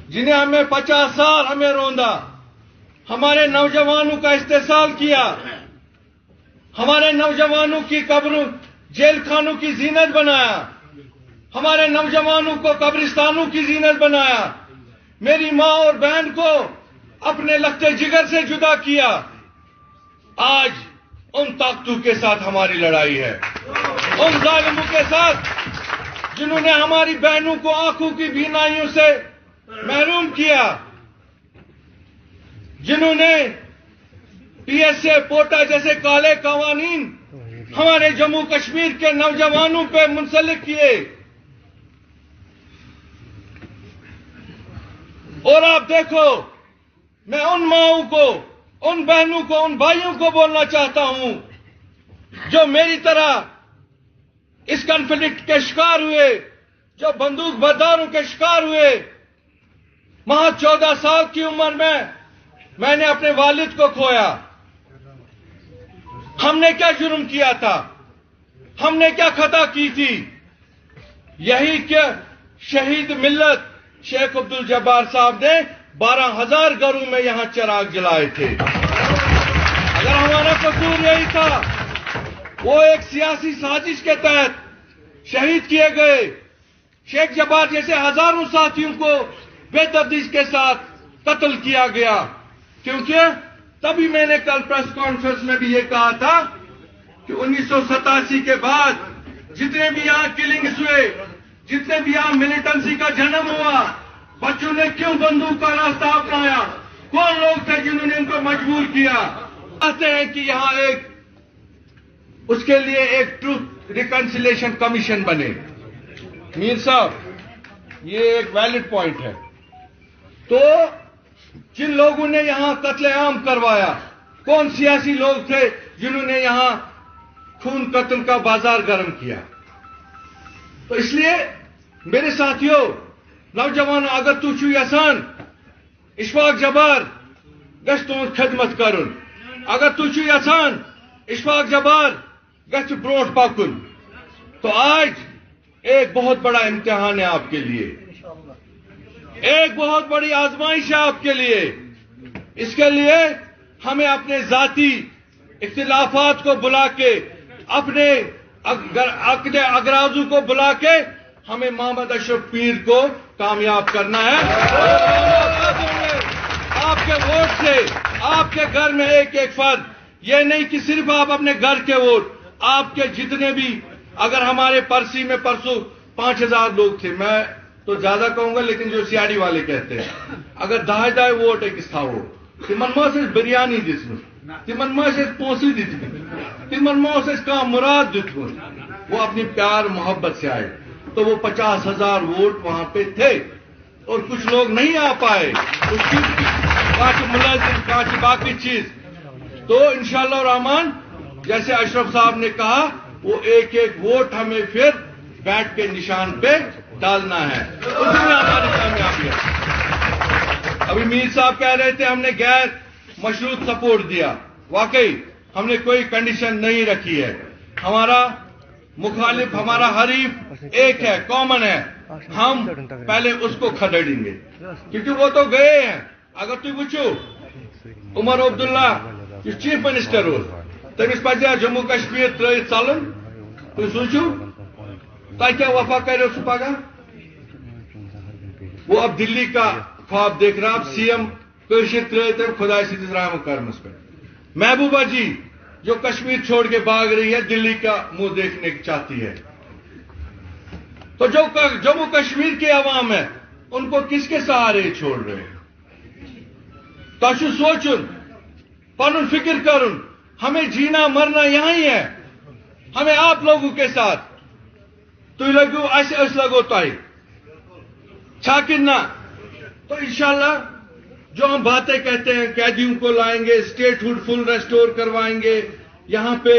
जिन्हें हमें 50 साल हमें रोंदा, हमारे नौजवानों का इस्तेसाल किया, हमारे नौजवानों की कब्रों जेल खानों की जीनत बनाया, हमारे नौजवानों को कब्रिस्तानों की जीनत बनाया, मेरी माँ और बहन को अपने लगते जिगर से जुदा किया। आज उन ताकतों के साथ हमारी लड़ाई है, उन जालिमों के साथ जिन्होंने हमारी बहनों को आंखों की बीनाइयों से महरूम किया, जिन्होंने पीएसए पोटा जैसे काले कवानीन हमारे जम्मू कश्मीर के नौजवानों पे मुंसलिक किए। और आप देखो, मैं उन माओं को, उन बहनों को, उन भाइयों को बोलना चाहता हूं जो मेरी तरह इस कॉन्फ्लिक्ट के शिकार हुए, जो बंदूक बरदारों के शिकार हुए। महज 14 साल की उम्र में मैंने अपने वालिद को खोया। हमने क्या जुर्म किया था? हमने क्या खता की थी? यही कि शहीद मिल्लत शेख अब्दुल जब्बार साहब ने 12,000 घरों में यहां चिराग जलाए थे। अगर हमारा कसूर यही था, वो एक सियासी साजिश के तहत शहीद किए गए। शेख जब्बार जैसे हजारों साथियों को बेदर्दी के साथ कत्ल किया गया। क्योंकि तभी मैंने कल प्रेस कॉन्फ्रेंस में भी ये कहा था कि 1987 के बाद जितने भी यहां किलिंग्स हुए, जितने भी यहां मिलिटेंसी का जन्म हुआ, बच्चों ने क्यों बंदूक का रास्ता अपनाया? कौन लोग थे जिन्होंने इनको मजबूर किया? कहते हैं कि यहां उसके लिए एक ट्रूथ रिकंसिलिएशन कमीशन बने। मीर साहब, ये एक वैलिड पॉइंट है। तो जिन लोगों ने यहां कत्लेआम करवाया, कौन सियासी लोग थे जिन्होंने यहां खून कत्ल का बाजार गर्म किया? तो इसलिए मेरे साथियों, नौजवान, अगर तू छु यसान इशफाक जब्बार गछ तुहद खिदमत करुन, अगर तू छु यसान इशफाक जब्बार गछ ब्रोट पकुन, तो आज एक बहुत बड़ा इम्तिहान है आपके लिए, एक बहुत बड़ी आजमाइश है आपके लिए। इसके लिए हमें अपने जाती इख्तिलाफात को बुला के, अपने अगराजों को बुला के हमें मोहम्मद अशरफ पीर को कामयाब करना है। आपके वोट से आपके घर में एक एक फर्द, ये नहीं कि सिर्फ आप अपने घर के वोट, आपके जितने भी, अगर हमारे परसी में परसों 5,000 लोग थे, मैं तो ज्यादा कहूंगा लेकिन जो सीआरडी वाले कहते हैं, अगर 10 वोट अकिस थो तिमन बिरयानी दिसमुत, तिमन पोंसू दितमुत, तिमन कह मुराद दितमुत, वो अपनी प्यार मोहब्बत से आए, तो वो 50,000 वोट वहां पे थे। और कुछ लोग नहीं आ पाए, उसकी मुलाजिम कांच बाकी चीज। तो इंशाअल्लाह रहमान, जैसे अशरफ साहब ने कहा, वो एक एक वोट हमें फिर बैट के निशान पे डालना है, उसमें हमारी कामयाबी है। अभी मीर साहब कह रहे थे हमने गैर मशरूत सपोर्ट दिया। वाकई हमने कोई कंडीशन नहीं रखी है। हमारा मुखालिफ, हमारा हरीफ एक है, कॉमन है, हम पहले उसको खदेड़ेंगे क्योंकि वो तो गए हैं। अगर तू पूछो उमर अब्दुल्ला चीफ मिनिस्टर हो, तमिस पे जम्मू कश्मीर त्रत चलन, तु सोचो तक क्या वफा करे सु पगह। वो अब दिल्ली का ख्वाब देख रहा, अब सीएम कशीर त्र खुदा सिंदिस रहम करमस पे। महबूबा जी जो कश्मीर छोड़ के भाग रही है, दिल्ली का मुंह देखने चाहती है। तो जो जम्मू कश्मीर के अवाम है, उनको किसके सहारे छोड़ रहे हैं? तो सोचुन, पन फिक्र करुन, हमें जीना मरना यहां ही है, हमें आप लोगों के साथ। तु लगो अस लगो तय छाकिन ना। तो इंशाल्लाह जो हम बातें कहते हैं, कैदियों को लाएंगे, स्टेटहुड फुल रेस्टोर करवाएंगे, यहां पे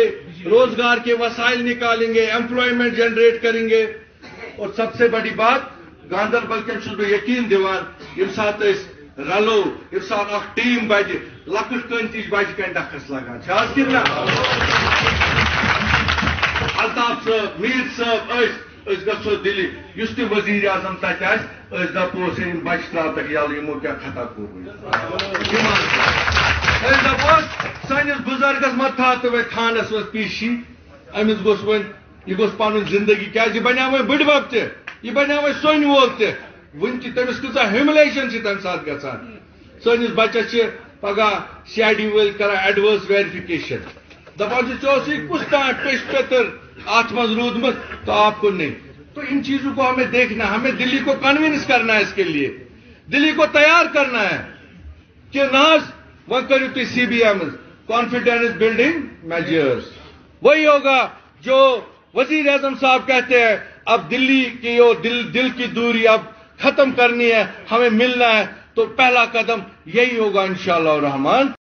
रोजगार के वसाइल निकालेंगे, एम्प्लॉयमेंट जनरेट करेंगे। और सबसे बड़ी बात, गांधरबल के यकीन दिवान यम सात रलो, यम सात टीम बज लकुट कन बज कन डखस लगान अल्ताफ साहब, मीर साहब, اس گژھو دلی یس تہ وزیر اعظم تتہ آس اس دپوس یم بچہ تراتک یل یمو کیا خطا کوٚرمُت اس دپوس سٲنِس بُزرگس مہ تھاو ژٕ وۄنۍ تھانس منٛز پیشی أمِس گوٚژھ وۄنۍ یہ گوٚژھ پنُن زندگی کیٛازِ یہِ بنیٛاو وۄنۍ بٕڈبب تہِ یہِ بنیٛاو وۄنۍ سۄنہِ وول تہِ وٕنہِ تہِ تٔمِس کۭژاہ ہیوملیشن چھِ تمہِ ساتہٕ گژھان سٲنِس بچس چھِ پگاہ سی آئی ڈی وٲلۍ کران ایڈوٲرس ویریفِکیشن دپان چھِ ژےٚ اوسُے کُس تام پیش پیتر اتھ منٛز روٗدمُت تو آپ کو نہیں تو ان چیزوں کو ہمیں دیکھنا ہمیں دلی کو کنوینس کرنا ہے اس کے لیے دلی کو تیار کرنا ہے کہ ناز وہ کرو تھی C B M confidence building measures وہی ہوگا جو وزیر اعظم صاحب کہتے ہیں اب دلی کی دل کی دوری اب ختم کرنی ہے ہمیں ملنا ہے تو پہلا قدم یہی ہوگا انشاءاللہ الرحمن.